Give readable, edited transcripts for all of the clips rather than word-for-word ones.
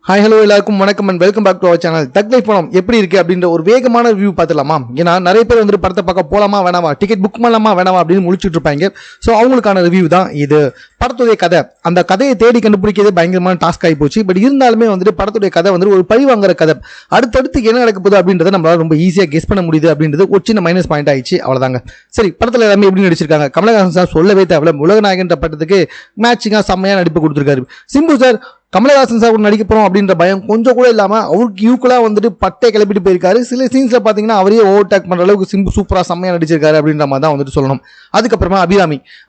Hi hello எல்லாருக்கும் வணக்கம் and welcome back to our channel. Thug life படம் எப்படி இருக்கு அப்படின்ற ஒரு வேகமான ரிவ்யூ பார்த்துலாமா? ஏன்னா நிறைய பேர் வந்து படத்தை பார்க்க போலாமா வேணாமா, டிக்கெட் புக் பண்ணலாமா வேணாமா அப்படின்னு முடிச்சுட்டு இருப்பாங்க. ஸோ அவங்களுக்கான ரிவ்யூ தான் இது. படத்துடைய கதை, அந்த கதையை தேடி கண்டுபிடிக்கிறது பயங்கரமான டாஸ்க் ஆகி போச்சு. பட் இருந்தாலுமே வந்துட்டு படத்துடைய கதை வந்து ஒரு பழி வாங்குற கதை. அடுத்தடுத்து என்ன நடக்க போகுது அப்படின்றத நம்மளால ரொம்ப ஈஸியாக கெஸ் பண்ண முடியுது அப்படின்றது ஒரு சின்ன மைனஸ் பாயிண்ட் ஆயிடுச்சு. அவ்வளோதாங்க. சரி, படத்தில் எல்லாமே எப்படி நடிச்சிருக்காங்க? கமலஹாசன் சார் சொல்லவே தேவையில்ல, உலகநாயகன்ற பட்டத்துக்கு மேட்சிங்காக செம்மையாக நடிப்பு கொடுத்துருக்காரு. சிம்பு சார் கமலஹாசன் சார் நடிக்க போறோம் அப்படின்ற பயம் கொஞ்சம் கூட இல்லாம அவருக்கு ஈக்குவலா வந்துட்டு பட்டை கிளப்பிட்டு போயிருக்காரு. சில சீன்ஸ்ல பாத்தீங்கன்னா அவரே ஓவர்டேக் பண்ற அளவுக்கு சிம்பு சூப்பரா செம்மையா நடிச்சிருக்காரு அப்படின்ற மாதிரி தான் வந்துட்டு சொல்லணும். அதுக்கப்புறமா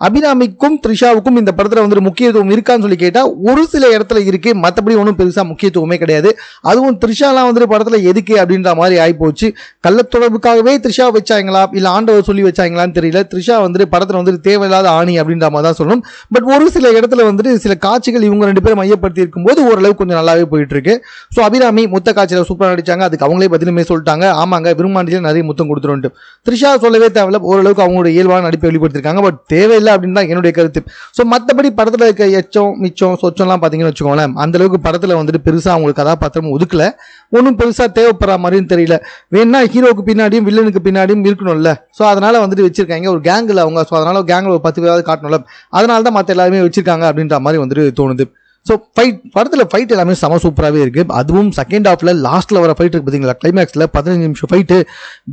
அபிராமிக்கும் த்ரிஷாவுக்கும் இந்த படத்துல வந்துட்டு முக்கியத்துவம் இருக்கான்னு சொல்லி கேட்டா ஒரு சில இடத்துல இருக்கு, மற்றபடி ஒன்றும் பெருசா முக்கியத்துவமே கிடையாது. அதுவும் த்ரிஷாலாம் வந்துட்டு படத்துல எதுக்கு அப்படின்ற மாதிரி ஆயிப்போச்சு. கள்ளத்தொடர்புக்காகவே த்ரிஷா வச்சாங்களா இல்ல ஆண்டவர் சொல்லி வச்சாங்களான்னு தெரியல. த்ரிஷா வந்துட்டு படத்துல வந்துட்டு தேவையில்லாத ஆணி அப்படின்ற மாதிரி தான் சொல்லணும். பட் ஒரு சில இடத்துல வந்துட்டு சில காட்சிகள் இவங்க ரெண்டு பேரும் மையப்படுத்தி போது ஓரளவு கொஞ்சம் நல்லாவே போயிட்டு இருக்கு. ஸோ அபிராமி முத்த காட்சியில சூப்பராக நடிச்சாங்க. அதுக்கு அவங்களே பதிலுமே சொல்லிட்டாங்க, ஆமாங்க விரும்மாண்டியில நிறைய முத்தம் கொடுத்துருவோம். த்ரிஷா சொல்லவே தேவையில்ல, ஓரளவுக்கு அவங்களோட இயல்பான நடிப்பை வெளிப்படுத்திருக்காங்க. பட் தேவையில்லை அப்படின்னு தான் என்னுடைய கருத்து. ஸோ மற்றபடி படத்தில் இருக்க எச்சம் மிச்சம் சொச்சம்லாம் பார்த்தீங்கன்னு வச்சுக்கோங்களேன், அந்த அளவுக்கு படத்தில் வந்துட்டு பெருசாக அவங்களுக்கு கதாபாத்திரம் ஒதுக்கல, ஒன்றும் பெருசாக தேவைப்படுற மாதிரியும் தெரியல. வேணா ஹீரோக்கு பின்னாடியும் வில்லனுக்கு பின்னாடியும் இருக்கணும்ல. ஸோ அதனால வந்துட்டு வச்சிருக்காங்க ஒரு கேங்கில் அவங்க. ஸோ அதனால கேங்கில் ஒரு 10 பேராவது காட்டணும்ல, அதனால தான் மற்ற எல்லாருமே வச்சிருக்காங்க அப்படின்ற மாதிரி வந்துட்டு தோணுது. ஸோ படத்தில் ஃபைட் எல்லாமே செம சூப்பராகவே இருக்குது. அதுவும் செகண்ட் ஹாஃபில் லாஸ்ட்டில் வர ஃபைட் இருக்குது பார்த்தீங்களா, கிளைமேக்ஸில் 15 நிமிஷம் ஃபைட்டு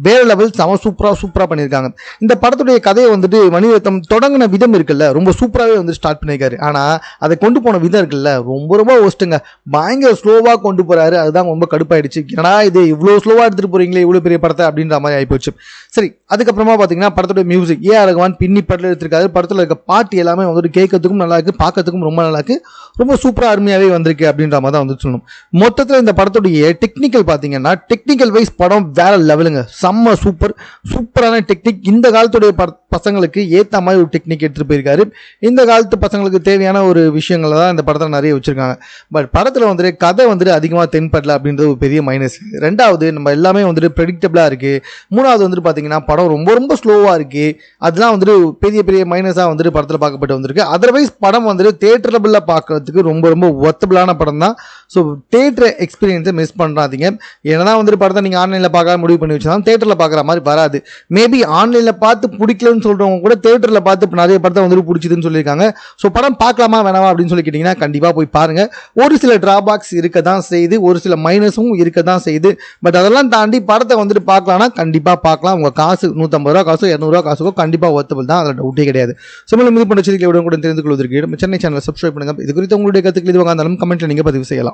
வேற லெவல் செம சூப்பராக பண்ணியிருக்காங்க. இந்த படத்துடைய கதையை வந்துட்டு மணிரத்னம் தொடங்கின விதம் இருக்குல்ல, ரொம்ப சூப்பராகவே வந்து ஸ்டார்ட் பண்ணியிருக்காரு. ஆனால் அதை கொண்டு போன விதம் இருக்குல்ல, ரொம்ப ஒஸ்ட்டுங்க. பயங்கர ஸ்லோவாக கொண்டு போகிறாரு. அதுதான் ரொம்ப கடுப்பாயிடுச்சு. ஏன்னா இது இவ்வளோ ஸ்லோவாக எடுத்துகிட்டு போகிறீங்களே இவ்வளோ பெரிய படத்தை அப்படின்ற மாதிரி ஆகிப்போச்சு. சரி, அதுக்கப்புறமா பார்த்தீங்கன்னா படத்துடைய மியூசிக் A.R. ரகுமான் பின்னி படத்தில் எடுத்திருக்காரு. படத்தில் இருக்க பாட்டு எல்லாமே வந்துட்டு கேட்கறதுக்கும் நல்லா இருக்குது, பார்க்கறதுக்கும் ரொம்ப நல்லா இருக்குது, ரொம்ப சூப்பராக அருமையாகவே வந்திருக்கு அப்படின்ற மாதிரி தான் வந்து சொல்லணும். மொத்தத்தில் இந்த படத்துடைய டெக்னிக்கல் பார்த்தீங்கன்னா டெக்னிக்கல் வைஸ் படம் வேற லெவலுங்க. செம்ம சூப்பரான டெக்னிக். இந்த காலத்துடைய பசங்களுக்கு ஏற்ற மாதிரி ஒரு டெக்னிக் எடுத்துகிட்டு போயிருக்காரு. இந்த காலத்து பசங்களுக்கு தேவையான ஒரு விஷயங்களை தான் இந்த படத்தில் நிறைய வச்சுருக்காங்க. பட் படத்தில் வந்துட்டு கதை வந்துட்டு அதிகமாக தென்படல அப்படின்றது ஒரு பெரிய மைனஸ். ரெண்டாவது, நம்ம எல்லாமே வந்துட்டு ப்ரெடிக்டபிளாக இருக்குது. மூணாவது வந்துட்டு பார்த்தீங்கன்னா படம் ரொம்ப ஸ்லோவாக இருக்குது. அதெல்லாம் வந்துட்டு பெரிய மைனஸாக வந்துட்டு படத்தில் பார்க்கப்பட்டு வந்திருக்கு. அதர்வைஸ் படம் வந்துட்டு தேட்டரபிளில் பார்க்கறதுக்கு ரொம்ப ஒர்த்தபிளான படம் தான். ஸோ தேட்டர் எக்ஸ்பீரியன்ஸை மிஸ் பண்ணுறாதீங்க. என்னதான் வந்துட்டு படத்தை நீங்கள் ஆன்லைனில் பார்க்க முடிவு பண்ணி வச்சாலும் தேட்டரில் பார்க்குற மாதிரி வராது. மேபி ஆன்லைனில் பார்த்து பிடிக்கலன்னு சொல்கிறவங்க கூட தேட்டரில் பார்த்து நிறைய படத்தை வந்துட்டு பிடிச்சிதுன்னு சொல்லியிருக்காங்க. ஸோ படம் பார்க்கலாமா வேணாமா அப்படின்னு சொல்லி கேட்டிங்கன்னா கண்டிப்பாக போய் பாருங்கள். ஒரு சில டிராபேக்ஸ் இருக்க தான் செய்யுது, ஒரு சில மைனஸும் இருக்க தான் செய்யுது. பட் அதெல்லாம் தாண்டி படத்தை வந்துட்டு பார்க்கலாம்னா கண்டிப்பாக பார்க்கலாம். உங்கள் காசு 150 ரூபா காசோ 200 ரூபா காசுக்கோ கண்டிப்பாக ஒர்த்தபிள் தான், அதில் டவுட்டே கிடையாது. ஸோ மீது பண்ண செய்திகளை கூட தெரிந்து கொள்வதற்கு சென்னை சேனலை சப்ஸ்கிரைப் பண்ணுங்கள். இது குறித்து உங்களுடைய கருத்துக்கள் எதுவாக இருந்தாலும் கமெண்ட்டில் நீங்கள் பதிவு செய்யலாம்.